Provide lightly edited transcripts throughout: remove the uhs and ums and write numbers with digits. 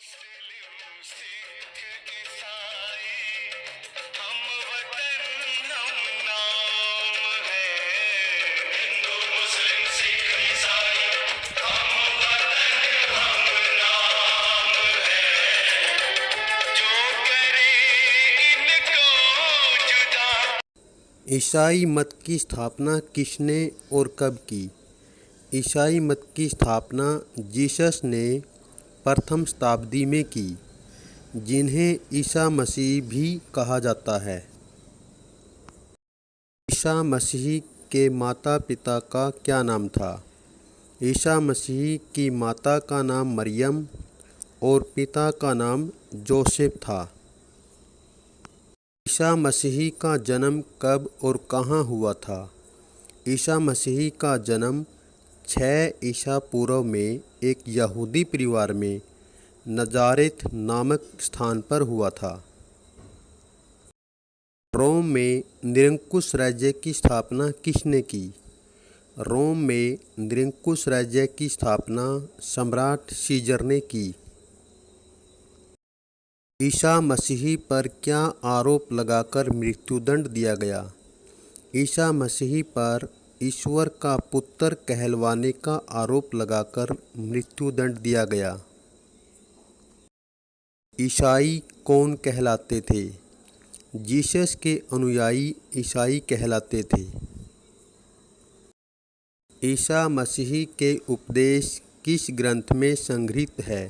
मुस्लिम सिख ईसाई हम वतन हम नाम है। हिंदू मुस्लिम सिख ईसाई हम वतन हम नाम है। जो करे इनको जुदा। ईसाई मत की स्थापना किसने और कब की? ईसाई मत की स्थापना जीसस ने प्रथम शताब्दी में की, जिन्हें ईसा मसीह भी कहा जाता है। ईसा मसीह के माता पिता का क्या नाम था? ईसा मसीह की माता का नाम मरियम और पिता का नाम जोसेफ था। ईसा मसीह का जन्म कब और कहाँ हुआ था? ईसा मसीह का जन्म 6 ईसा पूर्व में एक यहूदी परिवार में नजारेत नामक स्थान पर हुआ था। रोम में निरंकुश राज्य की स्थापना किसने की? रोम में निरंकुश राज्य की स्थापना सम्राट सीजर ने की। ईसा मसीह पर क्या आरोप लगाकर मृत्युदंड दिया गया? ईसा मसीह पर ईश्वर का पुत्र कहलवाने का आरोप लगाकर मृत्युदंड दिया गया। ईसाई कौन कहलाते थे? जीसस के अनुयायी ईसाई कहलाते थे। ईसा मसीह के उपदेश किस ग्रंथ में संग्रहित है?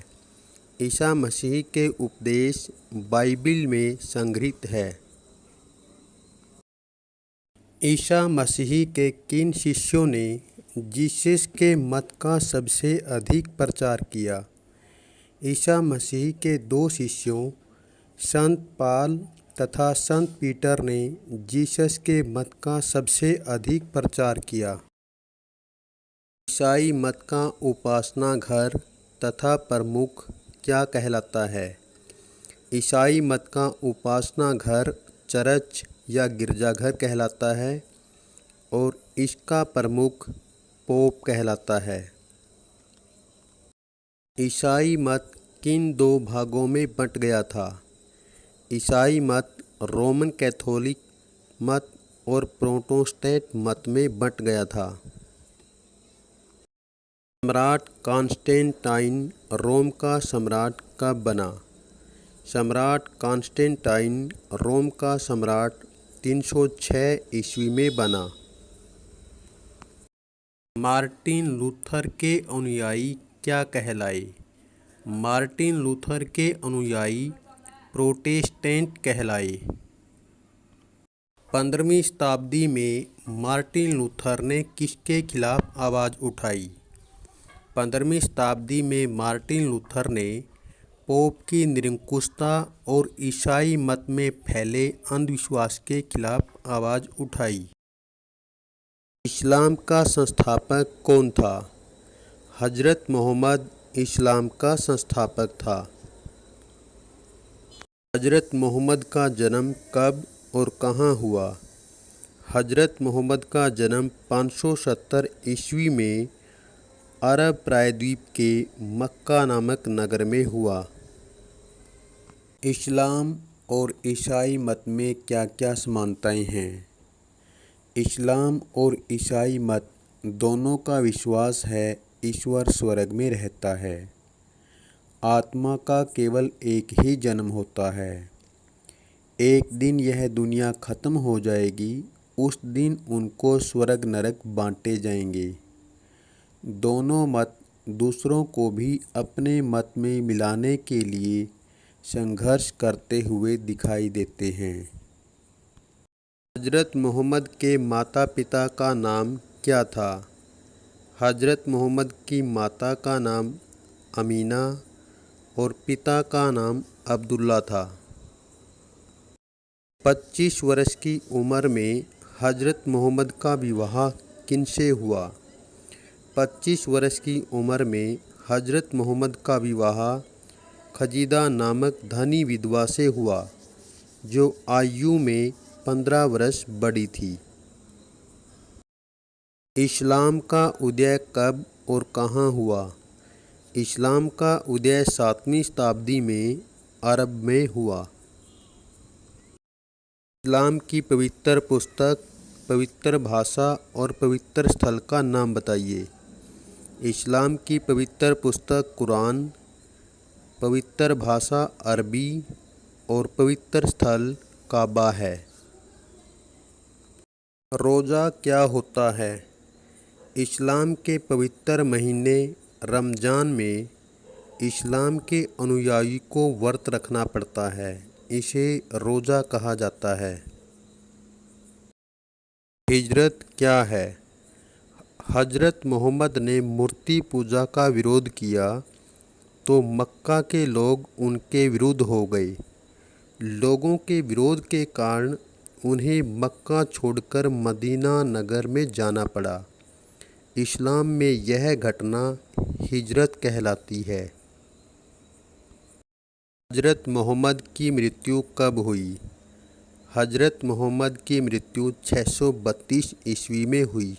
ईसा मसीह के उपदेश बाइबिल में संग्रहित है। ईसा मसीह के किन शिष्यों ने जीसस के मत का सबसे अधिक प्रचार किया? ईसा मसीह के 2 शिष्यों संत पाल तथा संत पीटर ने जीसस के मत का सबसे अधिक प्रचार किया। ईसाई मत का उपासना घर तथा प्रमुख क्या कहलाता है? ईसाई मत का उपासना घर चर्च या गिरजाघर कहलाता है और इसका प्रमुख पोप कहलाता है। ईसाई मत किन 2 भागों में बंट गया था? ईसाई मत रोमन कैथोलिक मत और प्रोटेस्टेंट मत में बंट गया था। सम्राट कॉन्स्टेंटाइन रोम का सम्राट कब बना? सम्राट कॉन्स्टेंटाइन रोम का सम्राट 306 ईस्वी में बना। मार्टिन लूथर के अनुयायी क्या कहलाए? मार्टिन लूथर के अनुयायी प्रोटेस्टेंट कहलाए। 15वीं शताब्दी में मार्टिन लूथर ने किसके खिलाफ आवाज़ उठाई? 15वीं शताब्दी में मार्टिन लूथर ने पोप की निरंकुशता और ईसाई मत में फैले अंधविश्वास के खिलाफ आवाज़ उठाई। इस्लाम का संस्थापक कौन था? हजरत मोहम्मद इस्लाम का संस्थापक था। हजरत मोहम्मद का जन्म कब और कहाँ हुआ? हजरत मोहम्मद का जन्म 570 ईस्वी में अरब प्रायद्वीप के मक्का नामक नगर में हुआ। इस्लाम और ईसाई मत में क्या क्या समानताएं हैं? इस्लाम और ईसाई मत दोनों का विश्वास है ईश्वर स्वर्ग में रहता है। आत्मा का केवल एक ही जन्म होता है। एक दिन यह दुनिया खत्म हो जाएगी, उस दिन उनको स्वर्ग नरक बांटे जाएंगे। दोनों मत दूसरों को भी अपने मत में मिलाने के लिए संघर्ष करते हुए दिखाई देते हैं। हजरत मोहम्मद के माता पिता का नाम क्या था? हजरत मोहम्मद की माता का नाम अमीना और पिता का नाम अब्दुल्ला था। 25 वर्ष की उम्र में हजरत मोहम्मद का विवाह किनसे हुआ? 25 वर्ष की उम्र में हजरत मोहम्मद का विवाह खजीदा नामक धनी विधवा से हुआ, जो आयु में 15 वर्ष बड़ी थी। इस्लाम का उदय कब और कहाँ हुआ? इस्लाम का उदय 7वीं शताब्दी में अरब में हुआ। इस्लाम की पवित्र पुस्तक, पवित्र भाषा और पवित्र स्थल का नाम बताइए। इस्लाम की पवित्र पुस्तक कुरान, पवित्र भाषा अरबी और पवित्र स्थल काबा है। रोज़ा क्या होता है? इस्लाम के पवित्र महीने रमज़ान में इस्लाम के अनुयायी को व्रत रखना पड़ता है, इसे रोज़ा कहा जाता है। हिजरत क्या है? हज़रत मोहम्मद ने मूर्ति पूजा का विरोध किया तो मक्का के लोग उनके विरुद्ध हो गए। लोगों के विरोध के कारण उन्हें मक्का छोड़कर मदीना नगर में जाना पड़ा। इस्लाम में यह घटना हिजरत कहलाती है। हज़रत मोहम्मद की मृत्यु कब हुई? हज़रत मोहम्मद की मृत्यु 632 ईस्वी में हुई।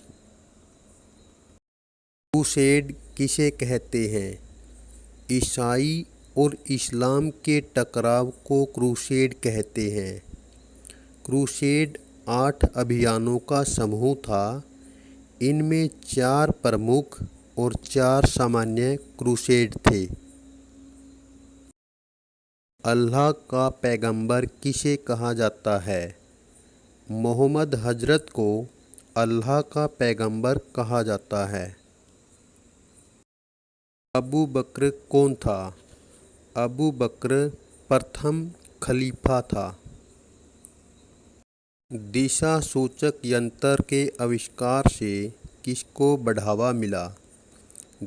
क्रूसेड किसे कहते हैं? ईसाई और इस्लाम के टकराव को क्रूसेड कहते हैं। क्रूसेड 8 अभियानों का समूह था। इनमें 4 प्रमुख और 4 सामान्य क्रूसेड थे। अल्लाह का पैगंबर किसे कहा जाता है? मोहम्मद हज़रत को अल्लाह का पैगंबर कहा जाता है। अबू बकर कौन था? अबू बकर प्रथम खलीफा था। दिशा सूचक यंत्र के आविष्कार से किसको बढ़ावा मिला?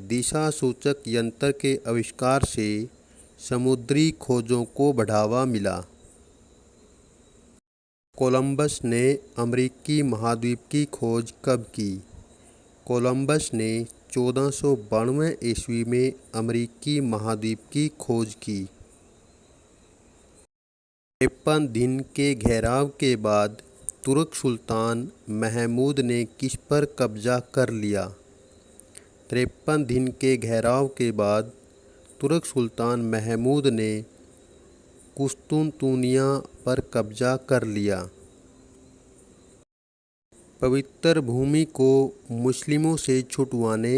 दिशा सूचक यंत्र के आविष्कार से समुद्री खोजों को बढ़ावा मिला। कोलंबस ने अमेरिकी महाद्वीप की खोज कब की? कोलंबस ने 1492 ईस्वी में अमेरिकी महाद्वीप की खोज की। 53 दिन के घेराव के बाद तुर्क सुल्तान महमूद ने किस पर कब्जा कर लिया? 53 दिन के घेराव के बाद तुर्क सुल्तान महमूद ने कुस्तुनतुनिया पर कब्जा कर लिया। पवित्र भूमि को मुस्लिमों से छुटवाने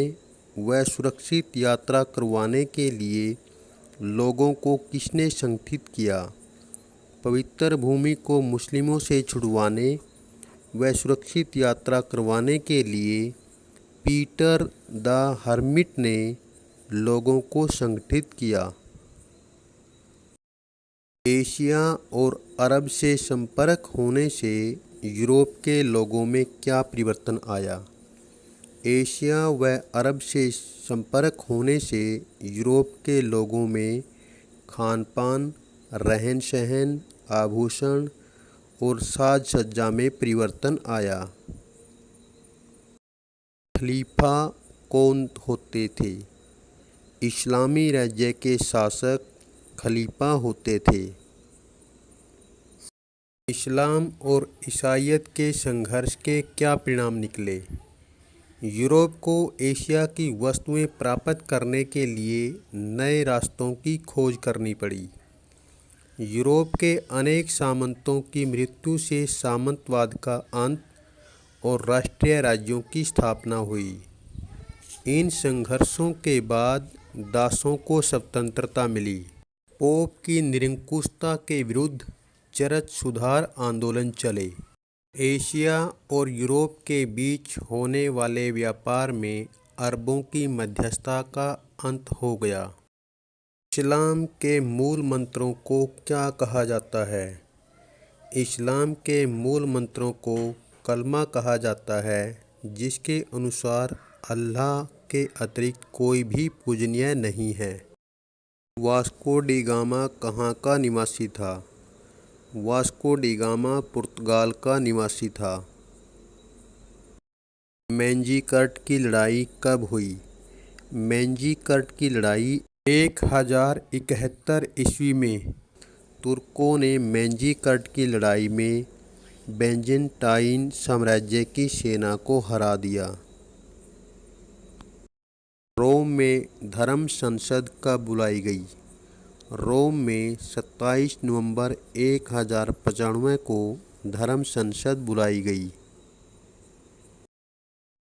व सुरक्षित यात्रा करवाने के लिए लोगों को किसने संगठित किया? पवित्र भूमि को मुस्लिमों से छुड़वाने व सुरक्षित यात्रा करवाने के लिए पीटर द हर्मिट ने लोगों को संगठित किया। एशिया और अरब से संपर्क होने से यूरोप के लोगों में क्या परिवर्तन आया? एशिया व अरब से संपर्क होने से यूरोप के लोगों में खान पान, रहन सहन, आभूषण और साज सज्जा में परिवर्तन आया। खलीफा कौन होते थे? इस्लामी राज्य के शासक खलीफा होते थे। इस्लाम और ईसाईयत के संघर्ष के क्या परिणाम निकले? यूरोप को एशिया की वस्तुएं प्राप्त करने के लिए नए रास्तों की खोज करनी पड़ी। यूरोप के अनेक सामंतों की मृत्यु से सामंतवाद का अंत और राष्ट्रीय राज्यों की स्थापना हुई। इन संघर्षों के बाद दासों को स्वतंत्रता मिली। पोप की निरंकुशता के विरुद्ध चर्च सुधार आंदोलन चले। एशिया और यूरोप के बीच होने वाले व्यापार में अरबों की मध्यस्थता का अंत हो गया। इस्लाम के मूल मंत्रों को क्या कहा जाता है? इस्लाम के मूल मंत्रों को कलमा कहा जाता है, जिसके अनुसार अल्लाह के अतिरिक्त कोई भी पूजनीय नहीं है। वास्को डी गामा कहाँ का निवासी था? वास्को डी गामा पुर्तगाल का निवासी था। मैंजीकट की लड़ाई कब हुई? मैंजीकट की लड़ाई 1071 ईस्वी में तुर्कों ने मैंजीकट की लड़ाई में बैजेंटाइन साम्राज्य की सेना को हरा दिया। रोम में धर्म संसद कब बुलाई गई? रोम में 27 नवंबर 1095 को धर्म संसद बुलाई गई।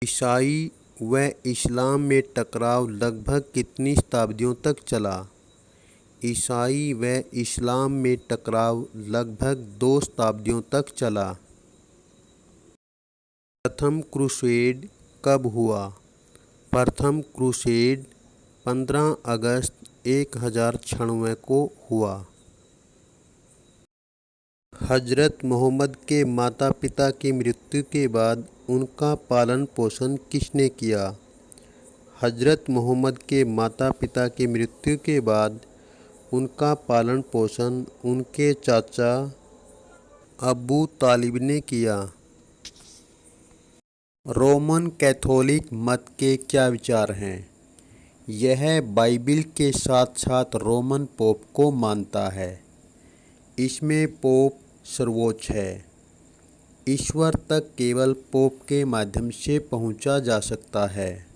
ईसाई व इस्लाम में टकराव लगभग कितनी शताब्दियों तक चला? ईसाई व इस्लाम में टकराव लगभग 2 शताब्दियों तक चला। प्रथम क्रूसेड कब हुआ? प्रथम क्रूसेड 15 अगस्त 1096 को हुआ। हजरत मोहम्मद के माता पिता की मृत्यु के बाद उनका पालन पोषण किसने किया? हजरत मोहम्मद के माता पिता की मृत्यु के बाद उनका पालन पोषण उनके चाचा अबू तालिब ने किया। रोमन कैथोलिक मत के क्या विचार हैं? यह बाइबिल के साथ साथ रोमन पोप को मानता है। इसमें पोप सर्वोच्च है। ईश्वर तक केवल पोप के माध्यम से पहुंचा जा सकता है।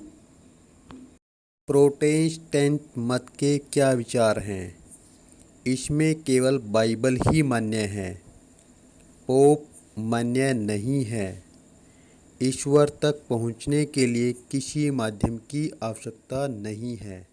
प्रोटेस्टेंट मत के क्या विचार हैं? इसमें केवल बाइबल ही मान्य है। पोप मान्य नहीं है। ईश्वर तक पहुँचने के लिए किसी माध्यम की आवश्यकता नहीं है।